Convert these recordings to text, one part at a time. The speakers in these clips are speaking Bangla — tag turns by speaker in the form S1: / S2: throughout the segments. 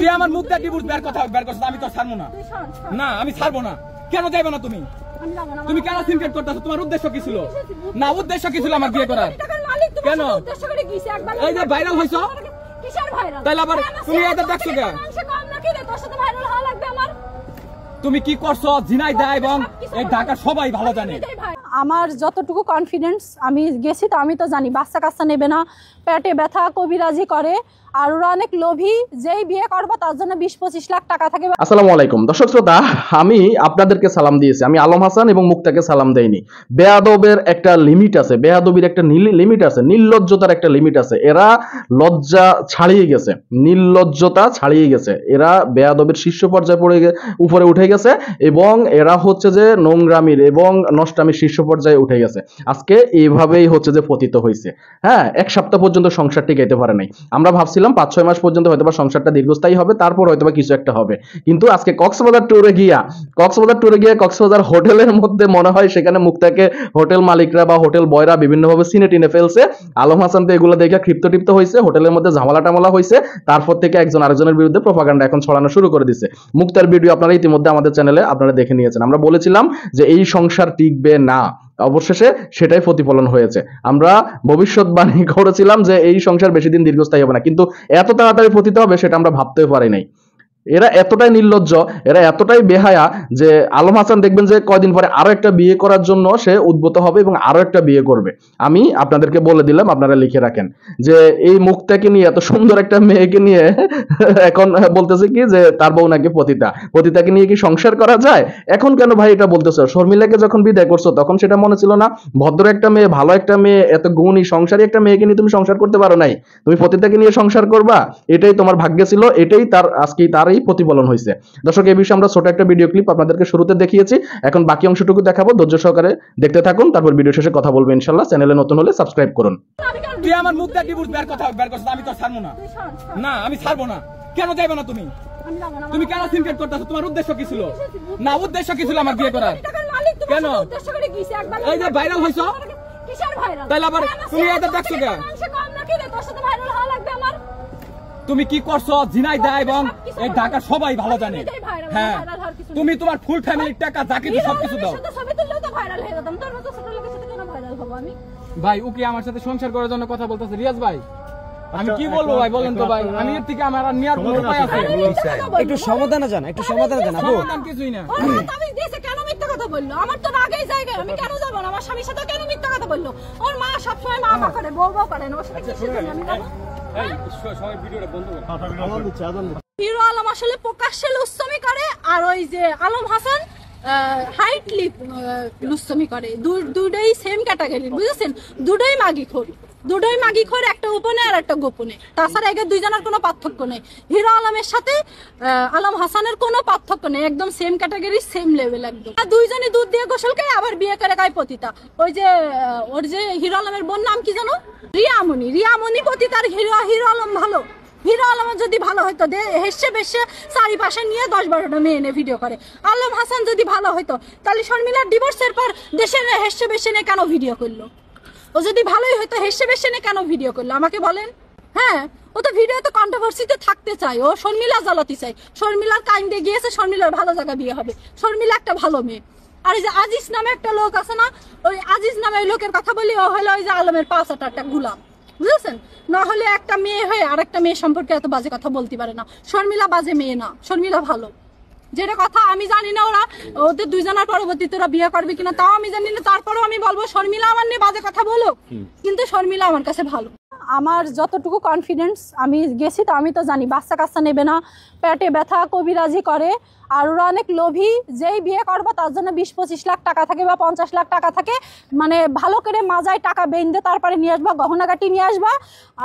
S1: তুই আমার মুখ দিয়ে ডিভোর্স বের করছিস, আমি তো ছাড়বো না। না আমি ছাড়বো না। কেন যাইবে না তুমি? তুমি কেন সিনক্রেট করতেছো? তোমার উদ্দেশ্য কি ছিল? না উদ্দেশ্য কি ছিল আমার বিয়ে করার? কেন এই যে ভাইরাল হইছো? তাহলে আবার তুমি এটা দেখছো কেন? তুমি কি করছো? ঝিনাই দেয় এবং এই ঢাকা সবাই ভালো জানে।
S2: আমার যতটুকু কনফিডেন্স, আমি গেছি তো আমি তো জানি বাচ্চা কাচ্চা নেবে না, পেটে ব্যথা কবিরাজি করে, আর ওরা অনেক লোভী, যেই বিয়ে করবো তার জন্য 20-25 লাখ টাকা থাকে।
S3: আসসালামু আলাইকুম দর্শক শ্রোতা, আমি আপনাদেরকে সালাম দিয়েছি। আমি আলম হাসান এবং মুক্তাকে সালাম দেইনি। বেয়াদবের একটা লিমিট আছে, বেয়াদবির একটা লিমিট আছে, নির্লজ্জতার একটা লিমিট আছে। এরা লজ্জা ছাড়িয়ে গেছে, নির্লজ্জতা ছাড়িয়ে গেছে। এরা বেয়াদবের শীর্ষ পর্যায়ে উপরে উঠে গেছে এবং এরা হচ্ছে যে নোংরামির এবং নষ্টামির শীর্ষ পর্যায়ে উঠে গেছে। আজকে এইভাবেই হচ্ছে যে পতিত হয়েছে। হ্যাঁ, এক সপ্তাহ পর্যন্ত সংসার টিকাইতে পারে নাই। আমরা ভাবছিলাম 5-6 মাস পর্যন্ত হয়তোবা সংসারটা দীর্ঘস্থায়ী হবে, তারপর হয়তোবা কিছু একটা হবে। কিন্তু আজকে কক্সবাজার ট্যুরে গিয়ে কক্সবাজার হোটেলের মধ্যে মনে হয় সেখানে মুক্তাকে হোটেল মালিকরা বা হোটেল বয়রা বিভিন্নভাবে সিনে টিনে ফেলছে। আলম হাসান তো এগুলো দেখে ক্ষিপ্ত হয়েছে, হোটেলের মধ্যে ঝামেলা টামেলা হয়েছে। তারপর থেকে একজন আরেকজনের বিরুদ্ধে প্রপাগান্ডা এখন ছড়ানো শুরু করে দিছে। মুক্তার ভিডিও আপনারা ইতিমধ্যে আমাদের চ্যানেলে আপনারা দেখে নিয়েছেন। আমরা বলেছিলাম যে এই সংসার টিকবে না, অবশেষে সেটাই প্রতিফলন হয়েছে। আমরা ভবিষ্যৎবাণী করেছিলাম যে এই সংসার বেশি দিন দীর্ঘস্থায়ী হবে না, কিন্তু এত তাড়াতাড়ি পতিত হবে সেটা আমরা ভাবতেও পারি নাই। এরা এতটাই নির্লজ্জ, এরা এতটাই বেহায়া যে আলম হাসান দেখবেন যে কয়দিন পরে আরো একটা বিয়ে করার জন্য সে উদ্বুদ্ধ হবে এবং আরো একটা বিয়ে করবে। আমি আপনাদেরকে বলে দিলাম, আপনারা লিখে রাখেন যে এই মুখটাকে নিয়ে, এত সুন্দর একটা মেয়েকে নিয়ে এখন বলতেছে কি যে তার বউ নাকি পতিতাকে নিয়ে কি সংসার করা যায়? এখন কেন ভাই এটা বলতেছো? শর্মিলাকে যখন বিদায় করছো তখন সেটা মনে ছিল না? ভদ্র একটা মেয়ে, ভালো একটা মেয়ে, এত গুণী সংসারী একটা মেয়েকে নিয়ে তুমি সংসার করতে পারো নাই, তুমি পতিতাকে নিয়ে সংসার করবা? এটাই তোমার ভাগ্যে ছিল, এটাই তার আজকে তার প্রতিফলন হয়েছে। দর্শক, এই বিষয়ে আমরা ছোট একটা ভিডিও ক্লিপ আপনাদেরকে শুরুতে দেখিয়েছি। এখন বাকি অংশটুকু দেখাবো, ধৈর্য সহকারে দেখতে থাকুন, তারপর ভিডিও শেষে কথা বলবো ইনশাআল্লাহ। চ্যানেলে নতুন হলে সাবস্ক্রাইব করুন।
S1: তুই আমার মুখ দিয়ে ডিভোর্স বের করছিস, আমি তো ছাড়বো না। না আমি ছাড়বো না। কেন যাইবে না তুমি? তুমি কেন সিনক্রেট করতেছো? তোমার উদ্দেশ্য কি ছিল? না উদ্দেশ্য কি ছিল আমার বিয়ে করার? কেন এই যে ভাইরাল হইছো? তাহলে আবার তুমি এটা দেখছো কেন? তুমি কি করছো? ঝিনাই দেয় এবং এই ঢাকা সবাই ভালো জানে। হ্যাঁ, তুমি তোমার ফুল ফ্যামিলির টাকা যা কিছু সবকিছু দাও। ভাই ও কি আমার সাথে সংসার করার জন্য কথা বলতেছে? রিয়াজ ভাই, আমি কি বলবো ভাই বলেন তো ভাই? আমি এর থেকে আমার নেওয়ার কোনো উপায় আছে?
S4: একটু সমাধানে যান, একটু সমাধানে যান। আপু
S1: সমাধান কিছুই না।
S2: আমি দেশে কেন মিথ্যা কথা বললো? আমার তো রাগেই জায়গায়, আমি কেন যাবো না? আমার স্বামীর সাথে কেন মিথ্যা কথা বললো? ওর মা সবসময় মা করে, বউ করে না, ওর সাথে কিছু আমি যাবো। হিরো আলম আসলে প্রকাশ্যে লুচ্ছমি করে, আর ওই যে আলম হাসান হাইটলি লুচ্ছমি করে। দুটোই সেম ক্যাটাগরি, বুঝেছেন? দুটোই মাগিখোর, একটা উপনে আর একটা গোপনে। তাছাড়া একে দুইজনের কোনো পার্থক্য নেই। হিরো আলমের সাথে আলম হাসানের কোনো পার্থক্য নেই, একদম সেম ক্যাটাগরি, সেম লেভেল একদম। দুইজনে দুধ দিয়ে গোসল করে আবার বিয়ে করে গায়ে পতিতা। ওই যে ওর যে হিরো আলমের বোন নাম কি জানো? রিয়ামণি পতিতার। হিরো আলম ভালো। হিরো আলমের যদি ভালো হইতো, হেসে বেসে চারিপাশে নিয়ে 10-12টা মেয়ে এনে ভিডিও করে। আলম হাসান যদি ভালো হইতো তাহলে শর্মিলার ডিভোর্সের পর দেশের হেসে বেসে নিয়ে কেন ভিডিও করলো? ও যদি ভালোই হইতো হেসে বেসে নিয়ে কেন ভিডিও করলো আমাকে বলেন? হ্যাঁ, ও তো ভিডিওতে কন্ট্রোভার্সিতে থাকতে চায়, ও শর্মিলা জ্বালাতে চায়। শর্মিলার কাইন্ডে গিয়েছে, শর্মিলার ভালো জায়গা বিয়ে হবে। শর্মিলা একটা ভালো মেয়ে। আর এই যে আজিজ নামে একটা লোক আছে না, ওই আজিজ নামে ওই লোকের কথা বলি, ও হলো ওই যে আলমের 5-8 একটা গুলাম, বুঝেছেন? না হলে একটা মেয়ে হয়ে আর একটা মেয়ে সম্পর্কে এত বাজে কথা বলতে পারে না। শর্মিলা বাজে মেয়ে না, শর্মিলা ভালো। যেটা কথা আমি জানি না ওদের দুইজনের পরবর্তীতে ওরা বিয়ে করবে কিনা, তাও আমি জানি না। তারপরেও আমি বলবো শর্মিলা আমার নিয়ে বাজে কথা বলো, কিন্তু শর্মিলা আমার কাছে ভালো। আমার যতটুকু কনফিডেন্স, আমি গেছি তো আমি তো জানি বাচ্চা কাচ্চা নেবে না, পেটে ব্যথা কবিরাজি করে, আর ওরা অনেক লোভী, যেই বিয়ে করবো তার জন্য 20-25 লাখ টাকা থাকে বা 50 লাখ টাকা থাকে। মানে ভালো করে মাজায় টাকা বেঁধে তারপরে নিয়ে আসবা, গহনাগাটি নিয়ে আসবা।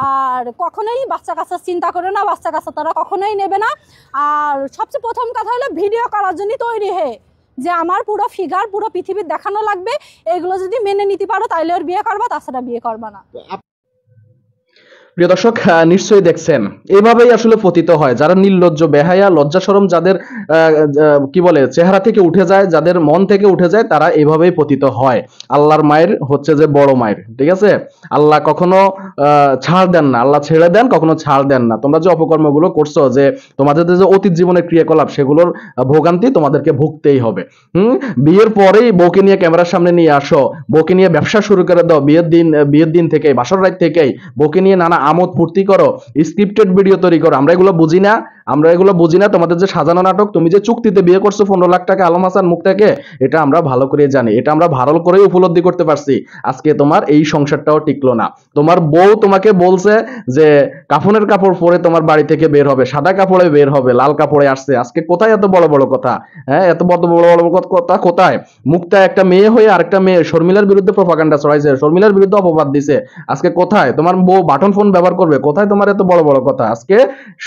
S2: আর কখনোই বাচ্চা কাচ্চার চিন্তা করে না, বাচ্চা কাচ্চা তারা কখনোই নেবে না। আর সবচেয়ে প্রথম কথা হলো ভিডিও করার জন্য তৈরি হয়ে যে আমার পুরো ফিগার পুরো পৃথিবীর দেখানো লাগবে। এগুলো যদি মেনে নিতে পারো তাইলে ওর বিয়ে করবা, তাছাড়া বিয়ে করবা না।
S3: প্রিয় দর্শক, নিশ্চয়ই দেখছেন এভাবেই আসলে পতিত হয় যারা নির্লজ্জ, বেহায়া, লজ্জা শরম যাদের কি বলে চেহারা থেকে উঠে যায়, যাদের মন থেকে উঠে যায়, তারা এভাবেই পতিত হয়। আল্লাহর মায়ের হচ্ছে যে বড় মায়ের, ঠিক আছে? আল্লাহ কখনো ছাড় দেন না, আল্লাহ ছেড়ে দেন, কখনো ছাড় দেন না। তোমরা যে অপকর্মগুলো করছো, যে তোমাদের যে অতীত জীবনের ক্রিয়াকলাপ, সেগুলোর ভোগান্তি তোমাদেরকে ভুগতেই হবে। বিয়ের পরেই বউকে নিয়ে ক্যামেরার সামনে নিয়ে আসো, বউকে নিয়ে ব্যবসা শুরু করে দাও, বিয়ের দিন থেকে, বাসর রাত থেকেই বউকে নিয়ে নানা আমোদ ফুর্তি করো, স্ক্রিপ্টেড ভিডিও তৈরি করো। আমরা এগুলো বুঝি না, তোমাদের যে সাজানো নাটক, তুমি যে চুক্তিতে বিয়ে করছো 15 লাখ টাকা আলম হাসান মুক্তাকে, এটা আমরা ভালো করে জানি, এটা আমরা ভালো করে উপলব্ধি করতে পারছি। আজকে তোমার এই সংসারটাও টিকলো না। তোমার বউ তোমাকে বলছে যে কাফনের কাপড় পরে তোমার বাড়ি থেকে বের হবে, সাদা কাপড়ে বের হবে, লাল কাপড়ে আসছে। আজকে কোথায় এত বড় বড় কথা? হ্যাঁ, এত বড় বড় বড় কথা কোথায়? মুক্তা একটা মেয়ে হয়ে আরেকটা মেয়ে শর্মিলার বিরুদ্ধে প্রপাগান্ডা ছড়াইছে, শর্মিলার বিরুদ্ধে অপবাদ দিছে। আজকে কোথায় তোমার বউ বাটন ফোন ব্যবহার করবে? কোথায় তোমার এত বড় বড় কথা? আজকে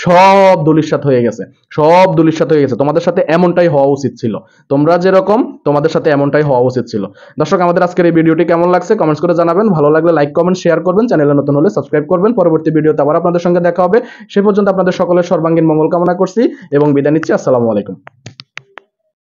S3: সব ধূলিসাৎ হয়ে গেছে, তোমাদের সাথে এমনটাই হওয়া উচিত ছিল। তোমরা যেরকম, তোমাদের সাথে এমনটাই হওয়া উচিত ছিল। দর্শক, আমাদের আজকের এই ভিডিওটি কেমন লাগছে কমেন্টস করে জানাবেন। ভালো লাগলে লাইক, কমেন্ট, শেয়ার করবেন। চ্যানেলে নতুন হলে সাবস্ক্রাইব করবেন। পরবর্তী ভিডিওতে আবার আপনাদের সঙ্গে দেখা হবে। সে পর্যন্ত আপনাদের সকলের সর্বাঙ্গীন মঙ্গল কামনা করছি এবং বিদায় নিচ্ছি। আসসালামু আলাইকুম।